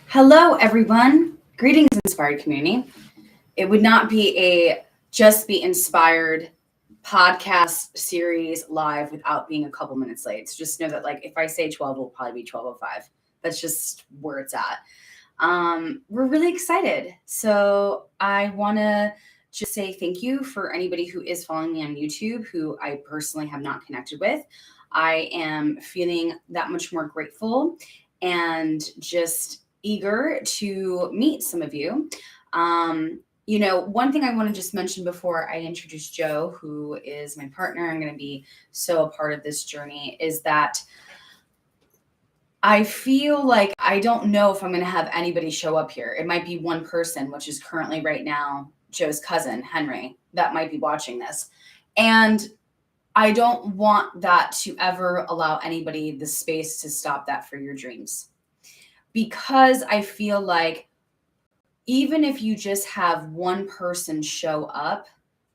Hello, everyone. Greetings, Inspired Community. It would not be a Just Be Inspired podcast series live without being a couple minutes late. So just know that, like, if I say 12, it'll probably be 12:05. That's just where it's at. We're really excited. So I want to just say thank you for anybody who is following me on YouTube, who I personally have not connected with. I am feeling that much more grateful and just eager to meet some of you. One thing I want to just mention before I introduce Joe, who is my partner, I'm going to be so a part of this journey, is that I feel like I don't know if I'm going to have anybody show up here. It might be one person, which is currently right now Joe's cousin, Henry, that might be watching this. And I don't want that to ever allow anybody the space to stop that for your dreams. Because I feel like even if you just have one person show up,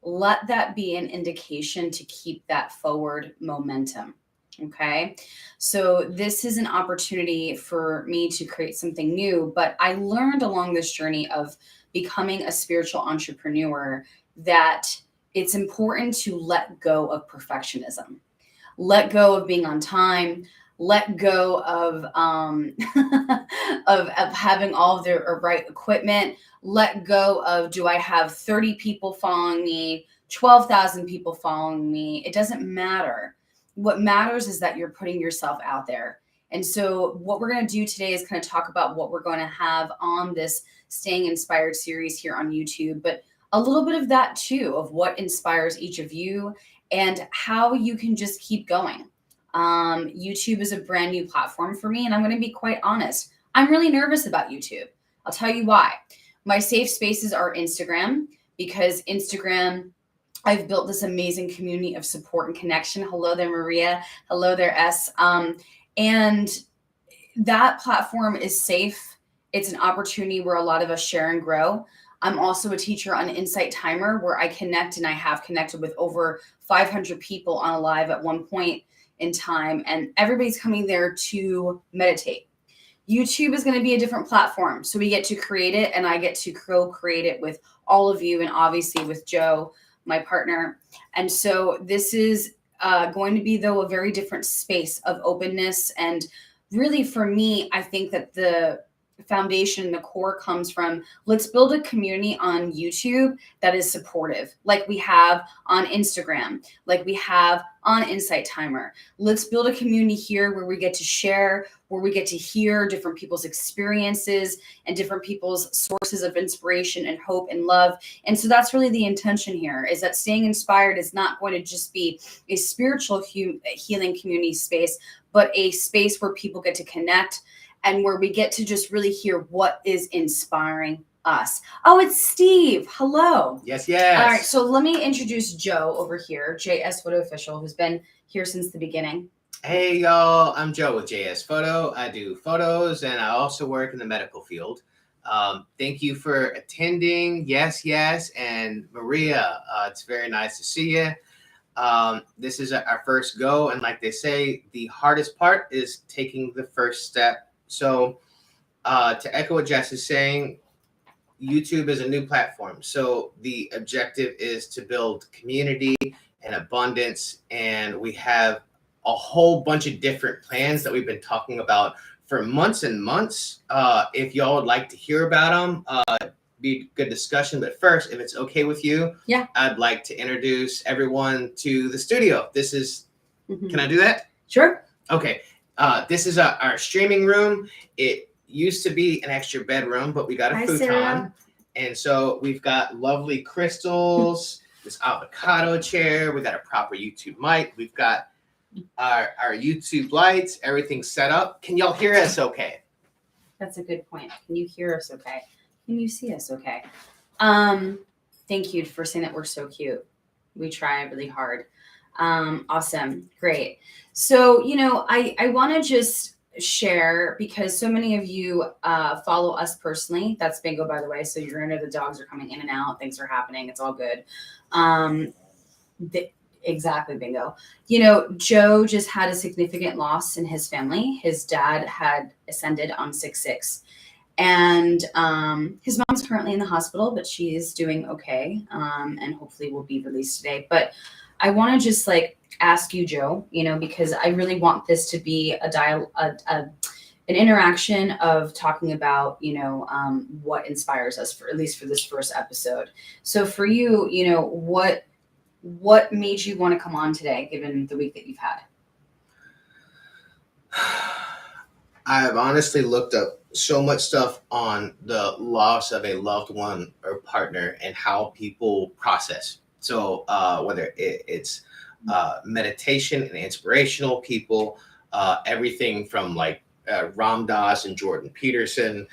let that be an indication to keep that forward momentum. Okay. So this is an opportunity for me to create something new. But I learned along this journey of becoming a spiritual entrepreneur that it's important to let go of perfectionism, let go of being on time, let go of of having all of the right equipment, let go of, do I have 30 people following me, 12,000 people following me? It doesn't matter. What matters is that you're putting yourself out there. And so what we're going to do today is kind of talk about what we're going to have on this Staying Inspired series here on YouTube, but a little bit of that too, of what inspires each of you and how you can just keep going. YouTube is a brand new platform for me, and I'm going to be quite honest. I'm really nervous about YouTube. I'll tell you why. My safe spaces are Instagram, because Instagram, I've built this amazing community of support and connection. Hello there, Maria. Hello there, S. And that platform is safe. It's an opportunity where a lot of us share and grow. I'm also a teacher on Insight Timer, where I connect, and I have connected with over 500 people on a live at one point in time, and everybody's coming there to meditate. YouTube is going to be a different platform. So we get to create it, and I get to co-create it with all of you, and obviously with Joe, my partner. And so this is going to be, though, a very different space of openness. And really, for me, I think that the foundation, the core comes from, let's build a community on YouTube that is supportive, like we have on Instagram, like we have on Insight Timer. Let's build a community here where we get to share, where we get to hear different people's experiences and different people's sources of inspiration and hope and love. And so that's really the intention here, is that Staying Inspired is not going to just be a spiritual healing community space, but a space where people get to connect and where we get to just really hear what is inspiring us. Oh, it's Steve. Hello. Yes. All right. So let me introduce Joe over here, JS Photo Official, who's been here since the beginning. Hey, y'all. I'm Joe with JS Photo. I do photos, and I also work in the medical field. Thank you for attending. Yes. And Maria, it's very nice to see you. This is our first go. And like they say, the hardest part is taking the first step. So to echo what Jess is saying, YouTube is a new platform. So the objective is to build community and abundance. And we have a whole bunch of different plans that we've been talking about for months and months. If y'all would like to hear about them, be a good discussion. But first, if it's okay with you, yeah, I'd like to introduce everyone to the studio. This is, Can I do that? Sure. Okay. This is our streaming room. It used to be an extra bedroom, but we got a futon. Sarah. And so we've got lovely crystals, this avocado chair. We got a proper YouTube mic. We've got our YouTube lights, everything set up. Can y'all hear us okay? That's a good point. Can you hear us okay? Can you see us okay? Thank you for saying that we're so cute. We try really hard. Awesome. Great. So, I want to just share, because so many of you follow us personally. That's Bingo, by the way. So you're going to know the dogs are coming in and out. Things are happening. It's all good. Exactly, Bingo. Joe just had a significant loss in his family. His dad had ascended on 6/6. And his mom's currently in the hospital, but she's doing okay, and hopefully will be released today. But I want to just like ask you, Joe, because I really want this to be an interaction of talking about, what inspires us, for at least for this first episode. So for you, what made you want to come on today, given the week that you've had? I've honestly looked up so much stuff on the loss of a loved one or partner and how people process. So whether it's meditation and inspirational people, everything from like Ram Dass and Jordan Peterson,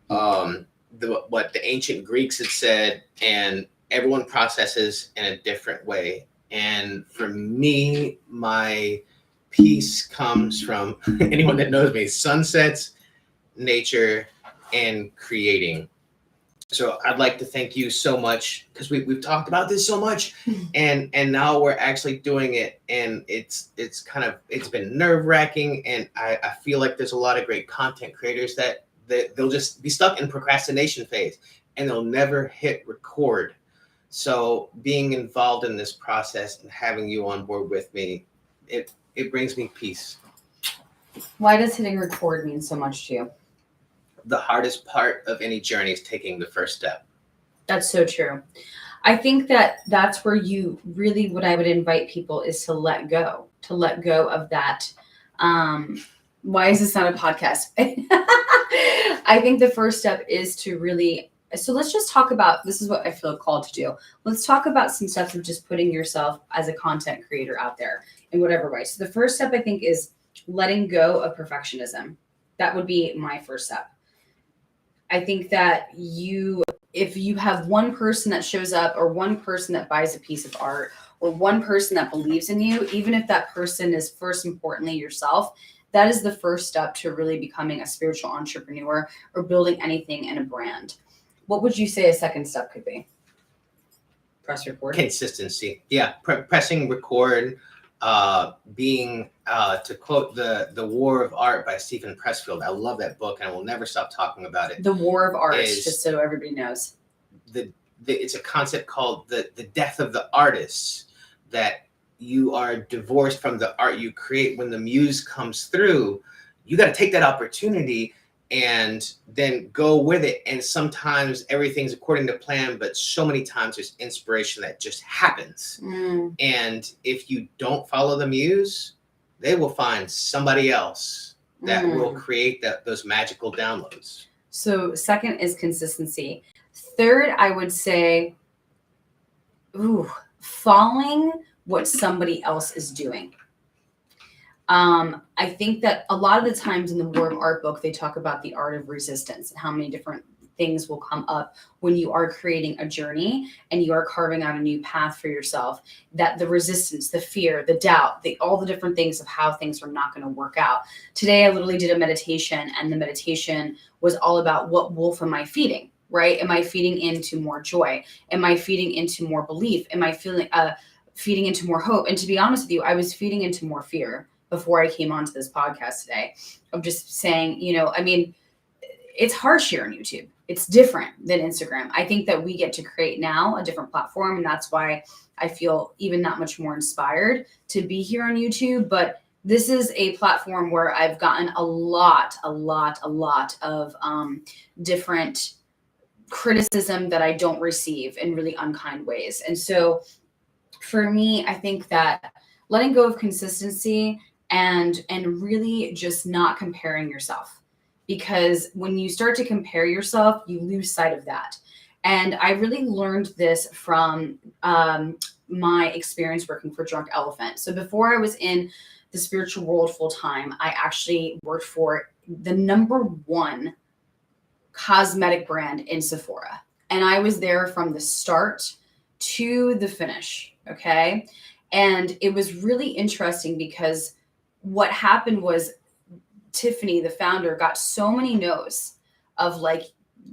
what the ancient Greeks had said, and everyone processes in a different way. And for me, my peace comes from anyone that knows me, sunsets, nature, and creating. So I'd like to thank you so much, because we've talked about this so much, and now we're actually doing it, and it's been nerve-wracking, and I feel like there's a lot of great content creators that they'll just be stuck in procrastination phase and they'll never hit record. So being involved in this process and having you on board with me, it brings me peace. Why does hitting record mean so much to you? The hardest part of any journey is taking the first step. That's so true. I think that's where you really, what I would invite people is to let go of that. Why is this not a podcast? I think the first step is to really, so let's just talk about, this is what I feel called to do. Let's talk about some steps of just putting yourself as a content creator out there in whatever way. So the first step, I think, is letting go of perfectionism. That would be my first step. I think that if you have one person that shows up, or one person that buys a piece of art, or one person that believes in you, even if that person is first importantly yourself, that is the first step to really becoming a spiritual entrepreneur or building anything in a brand. What would you say a second step could be? Press record. Consistency. Yeah, pressing record. Being to quote the War of Art by Stephen Pressfield. I love that book, and I will never stop talking about it. The War of Art, just so everybody knows. It's a concept called the death of the artists, that you are divorced from the art you create. When the muse comes through, you got to take that opportunity and then go with it. And sometimes everything's according to plan, but so many times there's inspiration that just happens. And if you don't follow the muse, they will find somebody else that will create those magical downloads. So second is consistency. Third, I would say, following what somebody else is doing. I think that a lot of the times in the War of Art book, they talk about the art of resistance and how many different things will come up when you are creating a journey and you are carving out a new path for yourself. That the resistance, the fear, the doubt, all the different things of how things are not going to work out. Today, I literally did a meditation, and the meditation was all about, what wolf am I feeding, right? Am I feeding into more joy? Am I feeding into more belief? Am I feeding into more hope? And to be honest with you, I was feeding into more fear before I came onto this podcast today. I'm just saying, it's harsh here on YouTube. It's different than Instagram. I think that we get to create now a different platform, and that's why I feel even that much more inspired to be here on YouTube. But this is a platform where I've gotten a lot of different criticism that I don't receive in really unkind ways. And so for me, I think that letting go of consistency and really just not comparing yourself, because when you start to compare yourself, you lose sight of that. And I really learned this from my experience working for Drunk Elephant. So before I was in the spiritual world full time, I actually worked for the #1 cosmetic brand in Sephora. And I was there from the start to the finish. Okay. And it was really interesting, because what happened was Tiffany, the founder, got so many no's of like,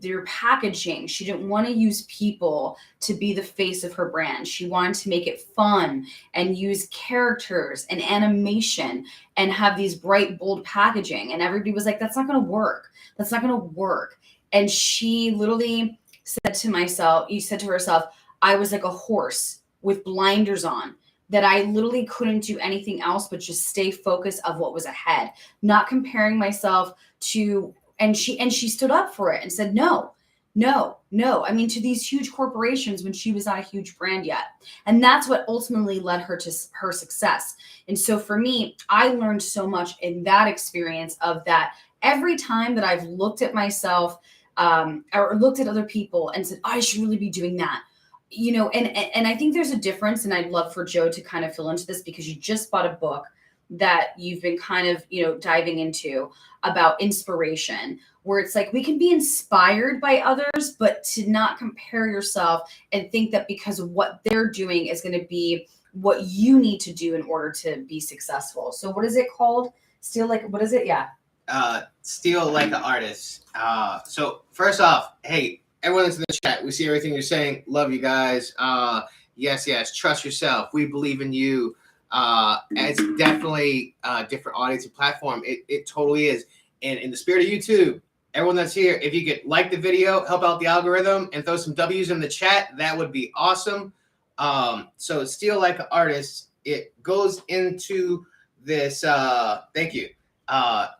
their packaging. She didn't want to use people to be the face of her brand. She wanted to make it fun and use characters and animation and have these bright, bold packaging. And everybody was like, that's not going to work. That's not going to work. And she literally said to herself, I was like a horse with blinders on, that I literally couldn't do anything else but just stay focused of what was ahead, not comparing myself to, and she stood up for it and said, no. I mean, to these huge corporations when she was not a huge brand yet. And that's what ultimately led her to her success. And so for me, I learned so much in that experience of that. Every time that I've looked at myself or looked at other people and said, oh, I should really be doing that. You know, and I think there's a difference, and I'd love for Joe to kind of fill into this, because you just bought a book that you've been kind of, you know, diving into about inspiration, where it's like we can be inspired by others, but to not compare yourself and think that because of what they're doing is going to be what you need to do in order to be successful. So what is it called? Steal Like, what is it? Yeah. Steal Like an Artist. So first off, hey, everyone that's in the chat, we see everything you're saying. Love you guys. Yes. Trust yourself. We believe in you. It's definitely a different audience and platform. It totally is. And in the spirit of YouTube, everyone that's here, if you could like the video, help out the algorithm, and throw some W's in the chat, that would be awesome. So Steal Like an Artist, it goes into this. Thank you.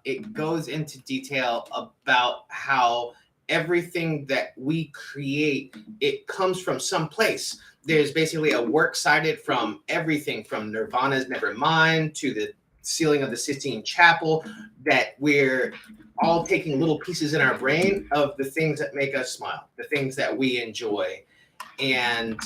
It goes into detail about how everything that we create, it comes from some place. There's basically a work cited from everything from Nirvana's Nevermind to the ceiling of the Sistine Chapel, that we're all taking little pieces in our brain of the things that make us smile, the things that we enjoy. And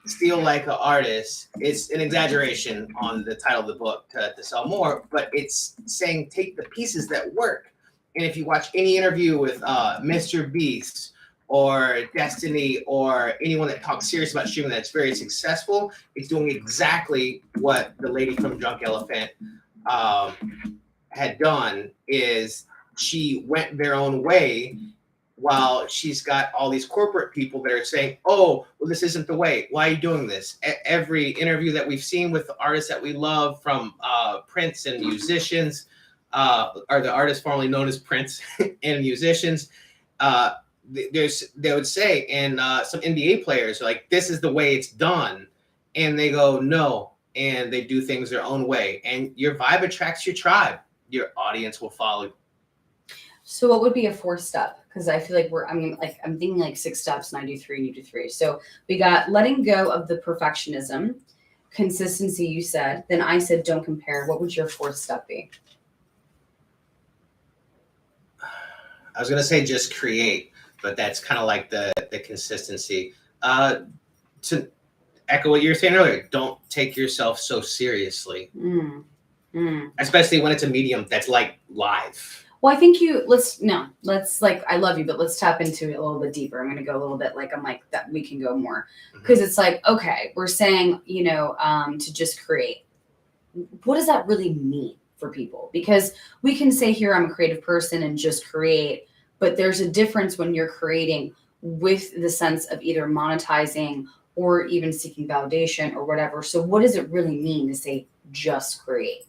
Steal Like an Artist, it's an exaggeration on the title of the book to sell more, but it's saying take the pieces that work. And if you watch any interview with Mr. Beast or Destiny or anyone that talks serious about streaming that's very successful, it's doing exactly what the lady from Drunk Elephant had done. Is she went their own way, while she's got all these corporate people that are saying, oh, well, this isn't the way. Why are you doing this? Every interview that we've seen with the artists that we love, from Prince and musicians, or the artists formerly known as Prince and musicians, they would say, and some NBA players are like, this is the way it's done. And they go, no. And they do things their own way. And your vibe attracts your tribe. Your audience will follow. So what would be a 4-step? Because I feel like I'm thinking like 6 steps, and I do 3 and you do 3. So we got letting go of the perfectionism, consistency, you said. Then I said, don't compare. What would your 4th step be? I was going to say just create, but that's kind of like the consistency. To echo what you were saying earlier, don't take yourself so seriously, especially when it's a medium that's like live. Well, I think let's I love you, but let's tap into it a little bit deeper. I'm going to go a little bit I'm like that we can go more, because it's like, okay, we're saying, to just create. What does that really mean for people? Because we can say here, I'm a creative person and just create, but there's a difference when you're creating with the sense of either monetizing or even seeking validation or whatever. So what does it really mean to say just create?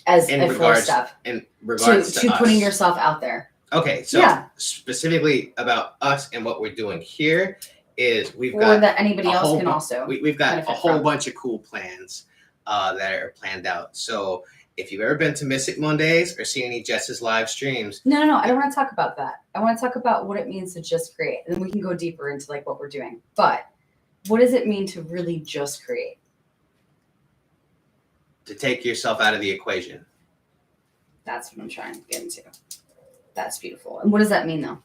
As a 4-step in regards to putting yourself out there. Okay, so specifically about us and what we're doing here is we've got that anybody else can also. We've got a whole bunch of cool plans that are planned out. So if you've ever been to Mystic Mondays or seen any Jess's live streams, no, I don't want to talk about that. I want to talk about what it means to just create, and then we can go deeper into like what we're doing. But what does it mean to really just create? To take yourself out of the equation. That's what I'm trying to get into. That's beautiful. And what does that mean, though?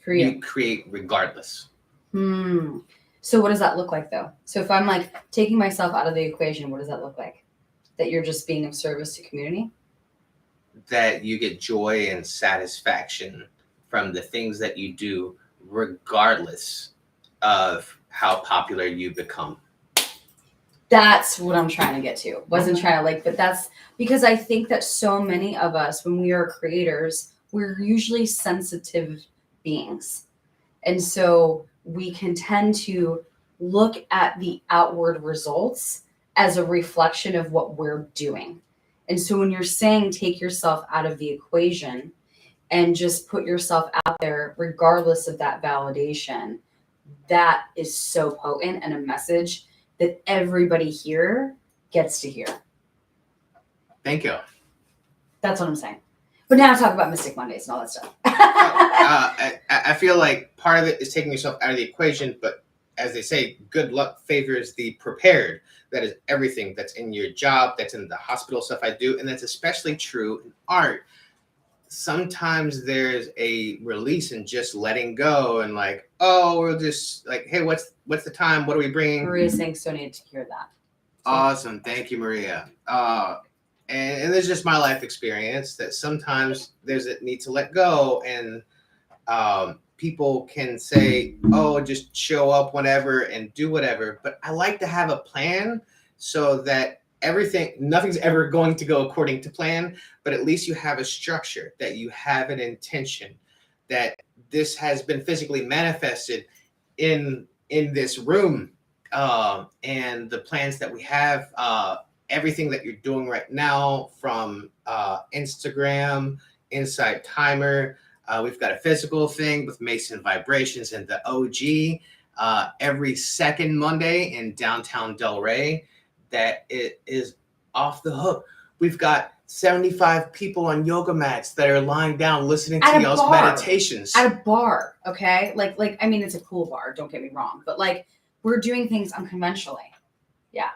You create regardless. So what does that look like, though? So if I'm like taking myself out of the equation, what does that look like? That you're just being of service to community? That you get joy and satisfaction from the things that you do, regardless of how popular you become. That's what I'm trying to get to. Wasn't trying to but that's because I think that so many of us, when we are creators, we're usually sensitive beings. And so we can tend to look at the outward results as a reflection of what we're doing. And so when you're saying take yourself out of the equation and just put yourself out there, regardless of that validation, that is so potent and a message that everybody here gets to hear. Thank you. That's what I'm saying. But now talk about Mystic Mondays and all that stuff. I feel like part of it is taking yourself out of the equation, but as they say, good luck favors the prepared. That is everything that's in your job, that's in the hospital stuff I do, and that's especially true in art. Sometimes there's a release in just letting go and like, oh, we'll just like, hey, what's the time? What are we bringing? Maria's saying so needed to hear that. Awesome. Thank you, Maria. And there's just my life experience that sometimes there's a need to let go, and people can say, oh, just show up whenever and do whatever. But I like to have a plan so that nothing's ever going to go according to plan, but at least you have a structure, that you have an intention, that this has been physically manifested in this room, and the plans that we have, everything that you're doing right now from Instagram, Inside Timer. We've got a physical thing with Mason Vibrations and the OG every second Monday in downtown Delray. That it is off the hook. We've got 75 people on yoga mats that are lying down listening to y'all's meditations. At a bar, okay? Like I mean, it's a cool bar, don't get me wrong. But like, we're doing things unconventionally. Yeah.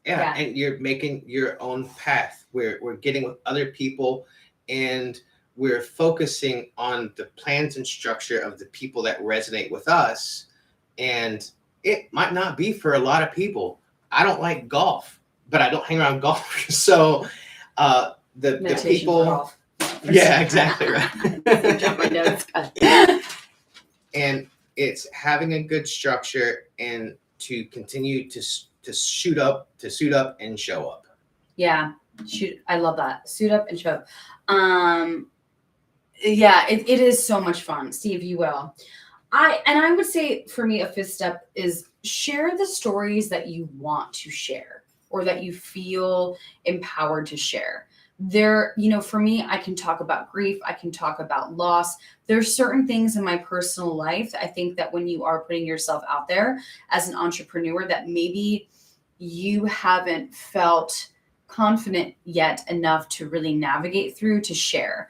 Yeah, and you're making your own path. We're getting with other people, and we're focusing on the plans and structure of the people that resonate with us. And it might not be for a lot of people. I don't like golf, but I don't hang around golfers. So the people, yeah, exactly right. And it's having a good structure and to continue to suit up and show up. Yeah, I love that. Suit up and show up. Yeah, it is so much fun. Steve, you will. I would say for me, a fifth step is share the stories that you want to share or that you feel empowered to share. There, for me, I can talk about grief. I can talk about loss. There's certain things in my personal life. I think that when you are putting yourself out there as an entrepreneur, that maybe you haven't felt confident yet enough to really navigate through to share.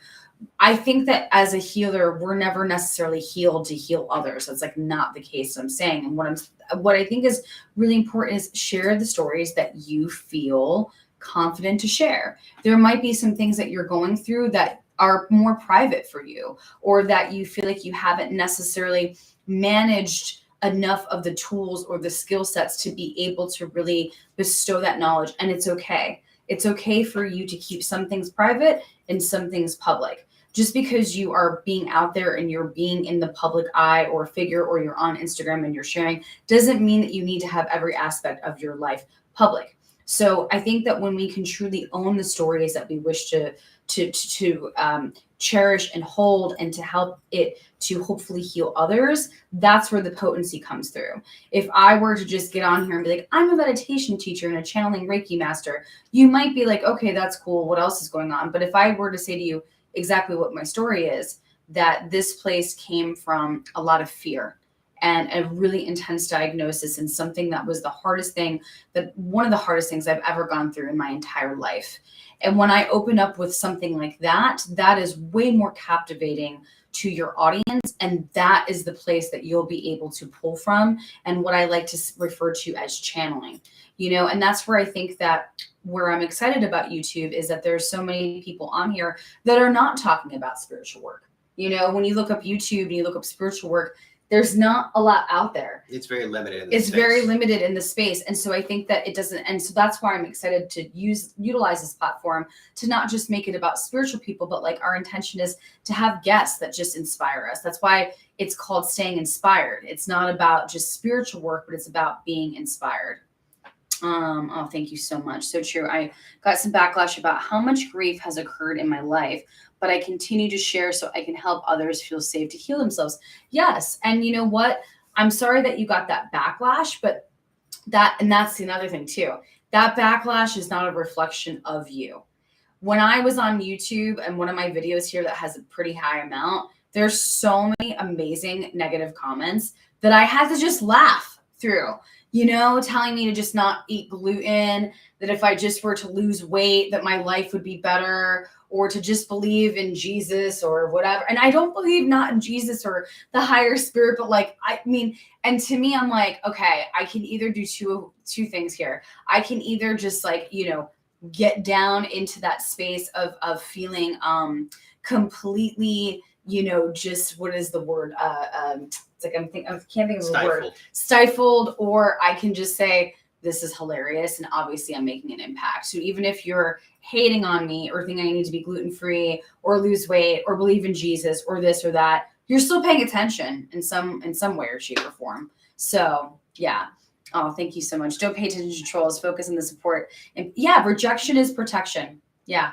I think that as a healer, we're never necessarily healed to heal others. That's like not the case. I'm saying, and what I think is really important is share the stories that you feel confident to share. There might be some things that you're going through that are more private for you, or that you feel like you haven't necessarily managed enough of the tools or the skill sets to be able to really bestow that knowledge. And it's okay. It's okay for you to keep some things private and some things public. Just because you are being out there and you're being in the public eye or figure, or you're on Instagram and you're sharing, doesn't mean that you need to have every aspect of your life public. So I think that when we can truly own the stories that we wish to cherish and hold, and to help it to hopefully heal others, that's where the potency comes through. If I were to just get on here and be like, I'm a meditation teacher and a channeling Reiki master, you might be like, okay, that's cool. What else is going on? But if I were to say to you exactly what my story is, that this place came from a lot of fear and a really intense diagnosis, and something that was one of the hardest things I've ever gone through in my entire life. And when I open up with something like that, that is way more captivating to your audience. And that is the place that you'll be able to pull from, and what I like to refer to as channeling, and that's where I think that where I'm excited about YouTube is that there's so many people on here that are not talking about spiritual work. When you look up YouTube and you look up spiritual work, there's not a lot out there. It's very limited. Very limited in the space. And so I think that it doesn't. And so that's why I'm excited to utilize this platform to not just make it about spiritual people, but like our intention is to have guests that just inspire us. That's why it's called Staying Inspired. It's not about just spiritual work, but it's about being inspired. Oh, thank you so much. So true. I got some backlash about how much grief has occurred in my life, but I continue to share so I can help others feel safe to heal themselves. Yes. And you know what? I'm sorry that you got that backlash, but that's another thing too. That backlash is not a reflection of you. When I was on YouTube and one of my videos here that has a pretty high amount, there's so many amazing negative comments that I had to just laugh through, telling me to just not eat gluten, that if I just were to lose weight, that my life would be better, or to just believe in Jesus or whatever. And I don't believe not in Jesus or the higher spirit, but like, I mean, and to me, I'm like, okay, I can either do two things here. I can either just like, get down into that space of feeling completely, just what is the word? It's like I can't think of the word. Stifled, or I can just say this is hilarious and obviously I'm making an impact. So even if you're hating on me or think I need to be gluten-free or lose weight or believe in Jesus or this or that, you're still paying attention in some way or shape or form. So yeah. Oh, thank you so much. Don't pay attention to trolls. Focus on the support. And yeah, rejection is protection. Yeah.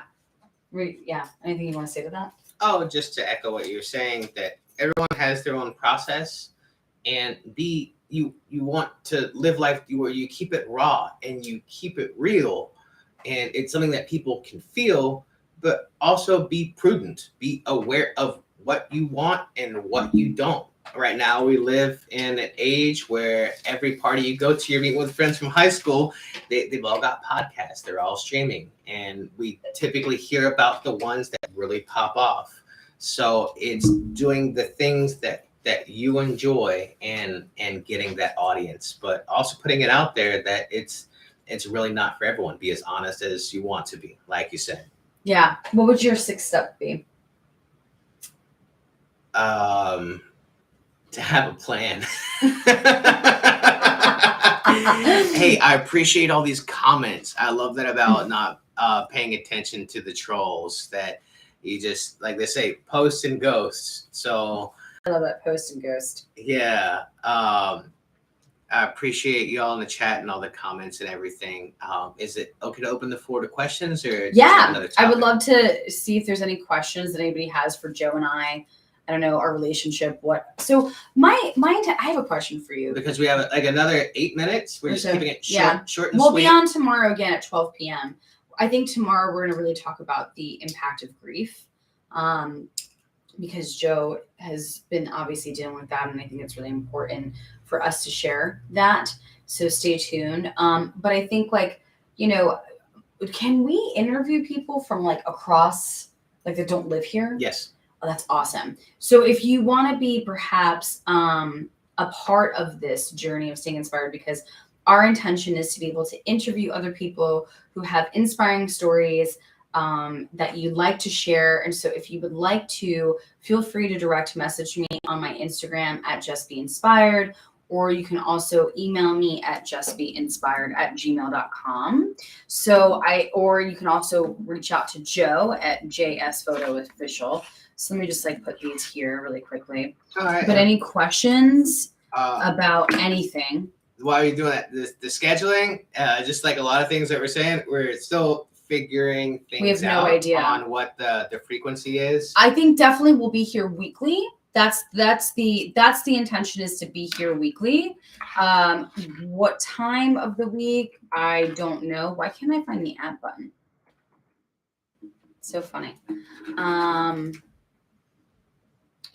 Yeah. Anything you want to say to that? Oh, just to echo what you're saying, that everyone has their own process, and you want to live life where you keep it raw and you keep it real, and it's something that people can feel, but also be prudent, be aware of what you want and what you don't. Right now, we live in an age where every party you go to, you're meeting with friends from high school, they've all got podcasts, they're all streaming, and we typically hear about the ones that really pop off. So it's doing the things that you enjoy and getting that audience, but also putting it out there that it's really not for everyone. Be as honest as you want to be, like you said. Yeah. What would your sixth step be? To have a plan. Hey, I appreciate all these comments. I love that about not paying attention to the trolls, that you just, like they say, post and ghost. So I love that, post and ghost. Yeah. I appreciate you all in the chat and all the comments and everything. Is it okay to open the floor to questions, or yeah, I would love to see if there's any questions that anybody has for Joe and I. I don't know, our relationship. So I have a question for you. Because we have like another 8 minutes. We're just keeping it short and we'll sweet. Be on tomorrow again at 12 p.m. I think tomorrow we're going to really talk about the impact of grief, because Joe has been obviously dealing with that, and I think it's really important for us to share that. So stay tuned. But I think can we interview people from like across, like that don't live here? Yes. Oh, that's awesome. So if you want to be perhaps a part of this journey of staying inspired, because our intention is to be able to interview other people who have inspiring stories that you'd like to share. And so if you would like to, feel free to direct message me on my Instagram at justbeinspired, or you can also email me at justbeinspired@gmail.com. Or you can also reach out to Joe at JS Photo Official. So let me just put these here really quickly. All right. But any questions about anything? While you're doing that, the scheduling, just like a lot of things that we're saying, we're still figuring things out. We have no idea on what the frequency is. I think definitely we'll be here weekly. That's the intention, is to be here weekly. What time of the week? I don't know. Why can't I find the add button? So funny.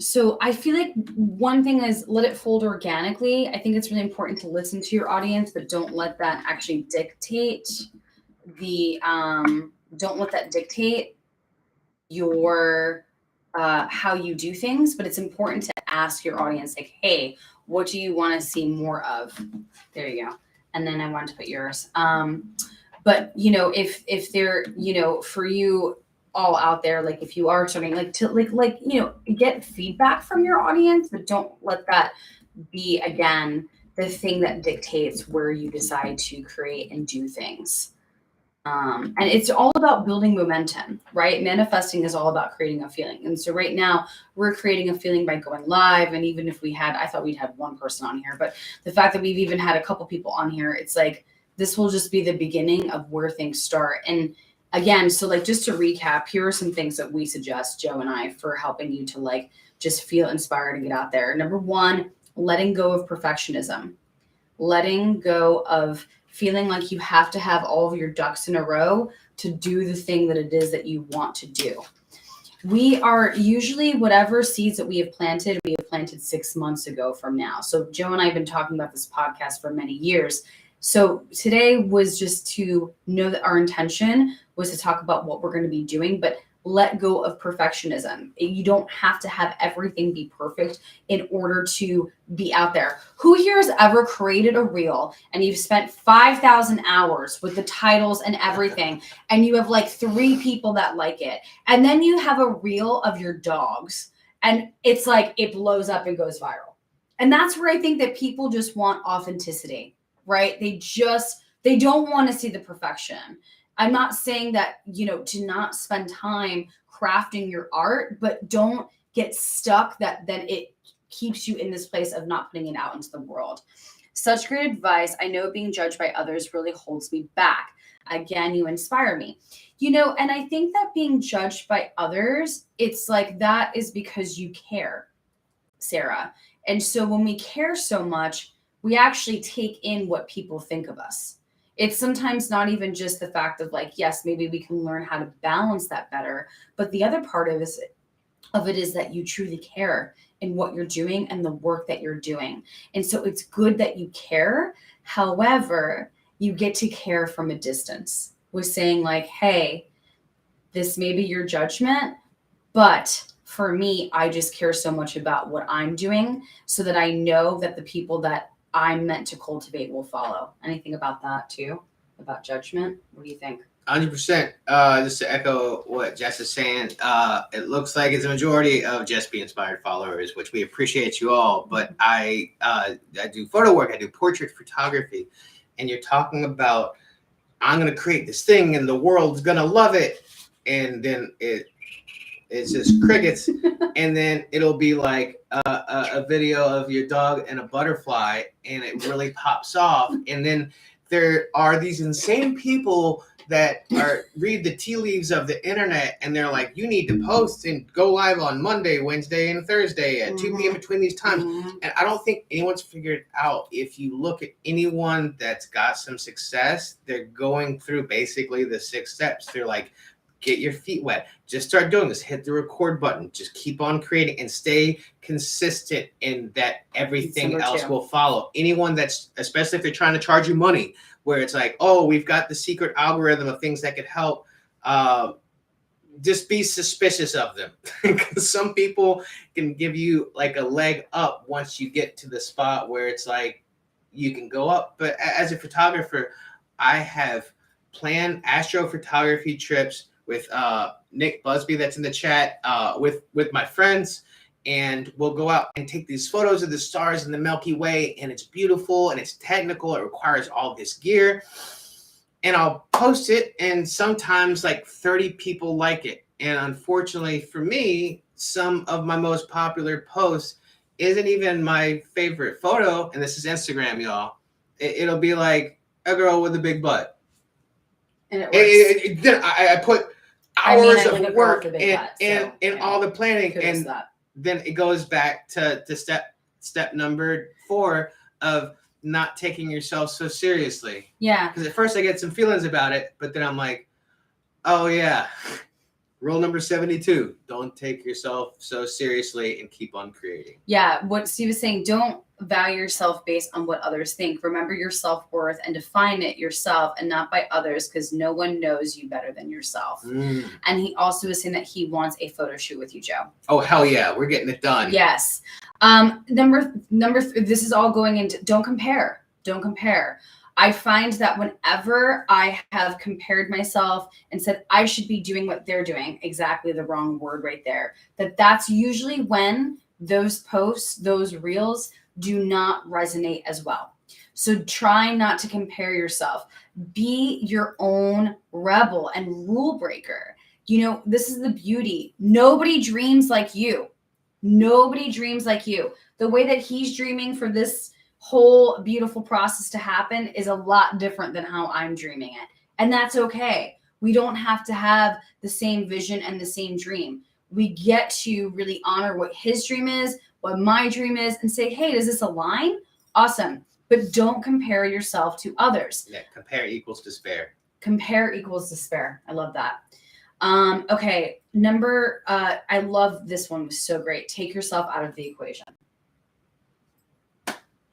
So I feel like one thing is let it fold organically. I think it's really important to listen to your audience, but don't let that actually dictate your how you do things. But it's important to ask your audience, like, hey, what do you want to see more of? There you go. And then I wanted to put yours. But if they're, for you all out there, like if you are starting to get feedback from your audience, but don't let that be again the thing that dictates where you decide to create and do things. And it's all about building momentum, right? Manifesting is all about creating a feeling. And so right now we're creating a feeling by going live. And even if I thought we'd have one person on here, but the fact that we've even had a couple people on here, it's like this will just be the beginning of where things start. And again, so like just to recap, here are some things that we suggest, Joe and I, for helping you to like just feel inspired and get out there. Number one, letting go of perfectionism, letting go of feeling like you have to have all of your ducks in a row to do the thing that it is that you want to do. We are usually, whatever seeds that we have planted 6 months ago from now. So Joe and I have been talking about this podcast for many years. So today was just to know that our intention was to talk about what we're going to be doing, but let go of perfectionism. You don't have to have everything be perfect in order to be out there. Who here has ever created a reel and you've spent 5,000 hours with the titles and everything, and you have like 3 people that like it, and then you have a reel of your dogs and it's like it blows up and goes viral? And that's where I think that people just want authenticity, right? They don't want to see the perfection. I'm not saying that, to not spend time crafting your art, but don't get stuck that then it keeps you in this place of not putting it out into the world. Such great advice. I know being judged by others really holds me back. Again, you inspire me. And I think that being judged by others, it's like that is because you care, Sarah. And so when we care so much, we actually take in what people think of us. It's sometimes not even just the fact of like, yes, maybe we can learn how to balance that better. But the other part of it is that you truly care in what you're doing and the work that you're doing. And so it's good that you care. However, you get to care from a distance with saying like, hey, this may be your judgment, but for me, I just care so much about what I'm doing so that I know that the people that I'm meant to cultivate will follow. Anything about that too? About judgment? What do you think? 100%. Just to echo what Jess is saying, it looks like it's a majority of Just Be Inspired followers, which we appreciate you all. But I do photo work, I do portrait photography, and you're talking about I'm going to create this thing and the world's going to love it, and then it's just crickets, and then it'll be like a video of your dog and a butterfly, and it really pops off, and then there are these insane people that read the tea leaves of the internet, and they're like, you need to post and go live on Monday, Wednesday, and Thursday at 2 p.m. between these times. And I don't think anyone's figured out, if you look at anyone that's got some success, they're going through basically the 6 steps. They're like, get your feet wet. Just start doing this. Hit the record button. Just keep on creating and stay consistent in that everything else will follow. Anyone that's, especially if they're trying to charge you money, where it's like, oh, we've got the secret algorithm of things that could help, just be suspicious of them. Because some people can give you like a leg up once you get to the spot where it's like you can go up. But as a photographer, I have planned astrophotography trips with Nick Busby, that's in the chat, with my friends, and we'll go out and take these photos of the stars in the Milky Way, and it's beautiful and it's technical. It requires all this gear, and I'll post it, and sometimes like 30 people like it. And unfortunately for me, some of my most popular posts isn't even my favorite photo, and this is Instagram, y'all. It'll be like a girl with a big butt. And it works. I put hours of work in all the planning, and then it goes back to step number 4 of not taking yourself so seriously. Yeah. Because at first I get some feelings about it, but then I'm like, oh yeah, rule number 72: don't take yourself so seriously and keep on creating. Yeah, what Steve is saying, don't value yourself based on what others think. Remember your self-worth and define it yourself and not by others, because no one knows you better than yourself. And he also is saying that he wants a photo shoot with you, Joe. Oh, hell yeah. We're getting it done. Yes. Number 3, this is all going into don't compare. Don't compare. I find that whenever I have compared myself and said I should be doing what they're doing, exactly the wrong word right there, that's usually when those posts, those reels do not resonate as well. So try not to compare yourself. Be your own rebel and rule breaker. This is the beauty. Nobody dreams like you. Nobody dreams like you. The way that he's dreaming for this whole beautiful process to happen is a lot different than how I'm dreaming it. And that's okay. We don't have to have the same vision and the same dream. We get to really honor what his dream is, what my dream is, and say, hey, does this align? Awesome. But don't compare yourself to others. Yeah, compare equals despair. Compare equals despair. I love that. Okay, I love this one, was so great. Take yourself out of the equation.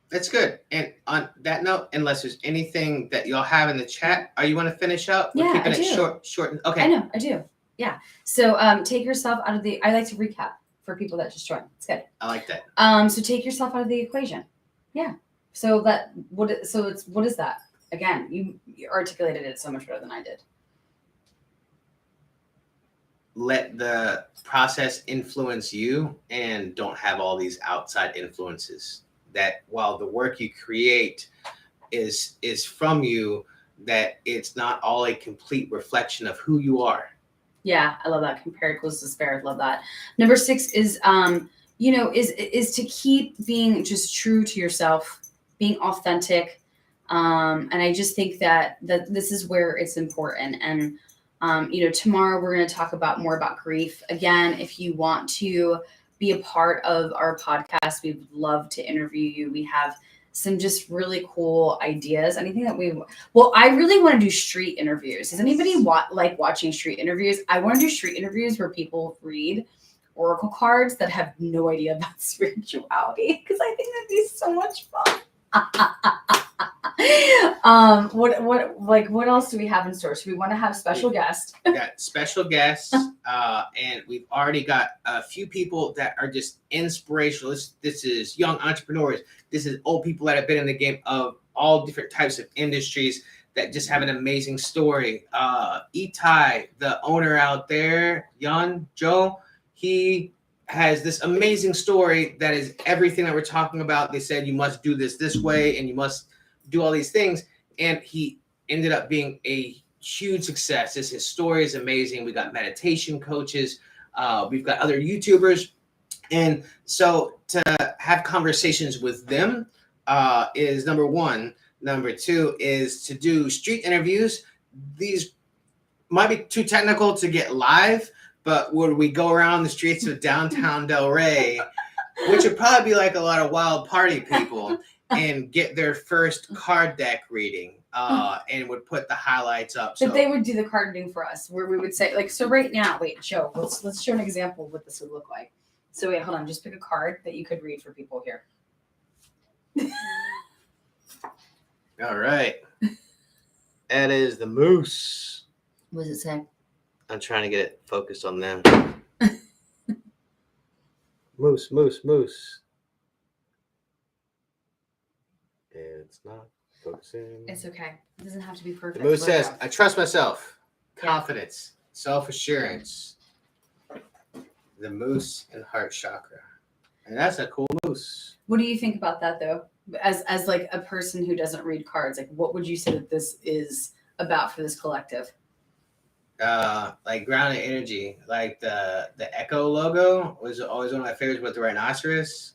That's good. And on that note, unless there's anything that y'all have in the chat, are you want to finish up? We're Yeah, keeping I it do. short. Okay. I know, I do. Yeah. So take yourself out of the, I like to recap for people that just joined. It's good. I like that. So take yourself out of the equation. Yeah. So what is that? Again, you articulated it so much better than I did. Let the process influence you and don't have all these outside influences. That while the work you create is from you, that it's not all a complete reflection of who you are. Yeah, I love that. Compare equals despair. Love that. Number 6 is is to keep being just true to yourself, being authentic. And I just think that this is where it's important. And tomorrow we're going to talk more about grief. Again, if you want to be a part of our podcast, we would love to interview you. We have some just really cool ideas. Anything that I really want to do street interviews. Does anybody like watching street interviews? I want to do street interviews where people read oracle cards that have no idea about spirituality, because I think that'd be so much fun. What else do we have in store? So we want to have special guests. We got special guests, and we've already got a few people that are just inspirational. This is young entrepreneurs. This is old people that have been in the game of all different types of industries that just have an amazing story. Itai, the owner out there, Joe, he has this amazing story that is everything that we're talking about. They said you must do this way and you must do all these things, and he ended up being a huge success. His story is amazing. We got meditation coaches, we've got other YouTubers, and so to have conversations with them is number one. Number two is to do street interviews. These might be too technical to get live, but would we go around the streets of downtown Delray, which would probably be like a lot of wild party people, and get their first card deck reading, and would put the highlights up. But they would do the card reading for us, where we would say, so right now, wait, Joe, let's show an example of what this would look like. So wait, hold on, just pick a card that you could read for people here. All right. That is the moose. What does it say? I'm trying to get it focused on them. Moose. It's not focusing. It's okay. It doesn't have to be perfect. The moose says, I trust myself. Confidence. Self-assurance. The moose and heart chakra. And that's a cool moose. What do you think about that, though? As like a person who doesn't read cards, like what would you say that this is about for this collective? Like grounded energy. Like the Echo logo was always one of my favorites with the rhinoceros.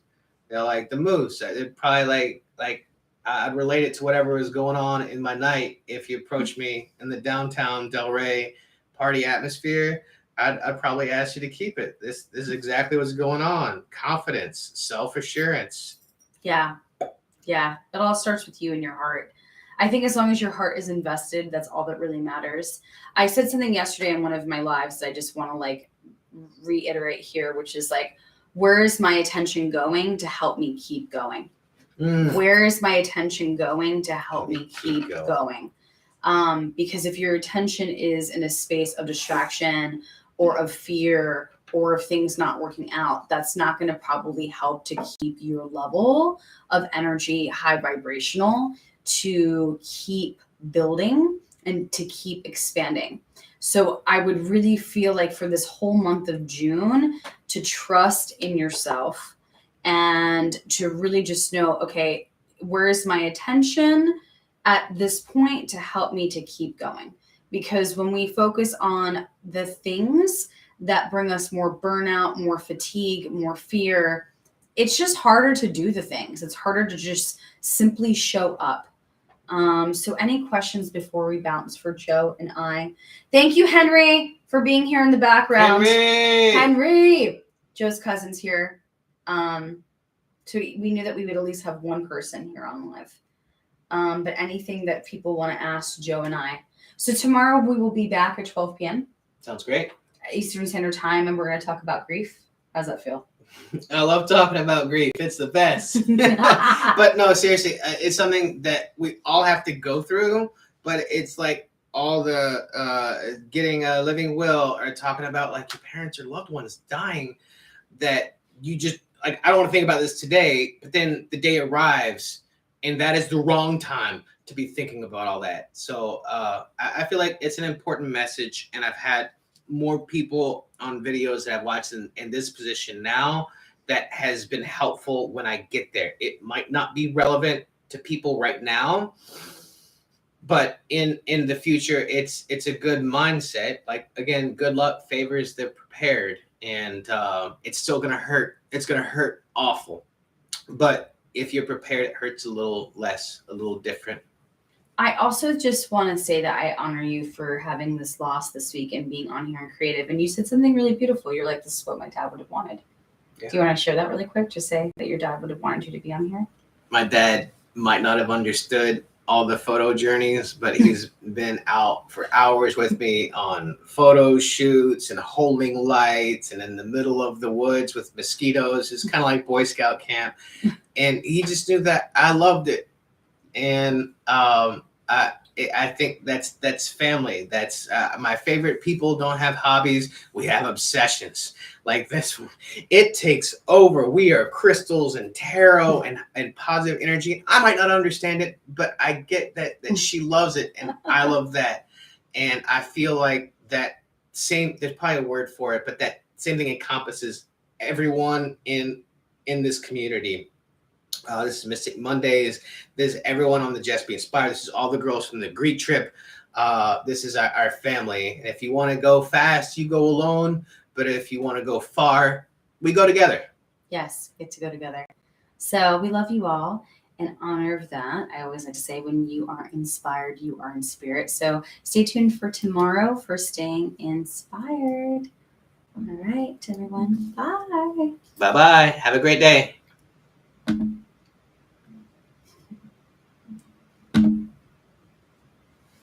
They're like the moose. They're probably like I'd relate it to whatever was going on in my night. If you approach me in the downtown Delray party atmosphere, I'd probably ask you to keep it. This is exactly what's going on. Confidence, self-assurance. Yeah. It all starts with you and your heart. I think as long as your heart is invested, that's all that really matters. I said something yesterday in one of my lives that I just want to reiterate here, which is where is my attention going to help me keep going? Where is my attention going to help me keep going? Because if your attention is in a space of distraction or of fear or of things not working out, that's not going to probably help to keep your level of energy high vibrational, to keep building and to keep expanding. So I would really feel like for this whole month of June to trust in yourself and to really just know, okay, where is my attention at this point to help me to keep going? Because when we focus on the things that bring us more burnout, more fatigue, more fear, it's just harder to do the things. It's harder to just simply show up. So any questions before we bounce for Joe and I? Thank you, Henry, for being here in the background. Henry! Joe's cousin's here. So we knew that we would at least have one person here on live. But anything that people want to ask Joe and I. So tomorrow we will be back at 12 p.m. Sounds great. Eastern Standard Time, and we're going to talk about grief. How's that feel? I love talking about grief. It's the best. But no, seriously, it's something that we all have to go through. But it's like all the getting a living will or talking about like your parents or loved ones dying, that you just like, I don't want to think about this today, but then the day arrives and that is the wrong time to be thinking about all that. So I feel like it's an important message, and I've had more people on videos that I've watched in this position now that has been helpful when I get there. It might not be relevant to people right now, but in the future, it's a good mindset. Like, again, good luck favors the prepared, and it's still gonna hurt. It's gonna hurt awful, but if you're prepared, it hurts a little less, a little different. I also just want to say that I honor you for having this loss this week and being on here and creative. And you said something really beautiful. You're like, this is what my dad would have wanted. Yeah. Do you want to share that really quick? Just say that your dad would have wanted you to be on here. My dad might not have understood all the photo journeys, but he's been out for hours with me on photo shoots and holding lights and in the middle of the woods with mosquitoes. It's kind of like Boy Scout camp. And he just knew that I loved it. And I think that's family. That's my favorite people don't have hobbies. We have obsessions like this one. It takes over. We are crystals and tarot and positive energy. I might not understand it, but I get that she loves it and I love that. And I feel like that same, there's probably a word for it, but that same thing encompasses everyone in this community. This is Mystic Mondays. This is everyone on the Just Be Inspired. This is all the girls from the Greek trip. This is our family. And if you want to go fast, you go alone. But if you want to go far, we go together. Yes, we get to go together. So we love you all. In honor of that, I always like to say, when you are inspired, you are in spirit. So stay tuned for tomorrow for Staying Inspired. All right, everyone. Bye. Bye-bye. Have a great day.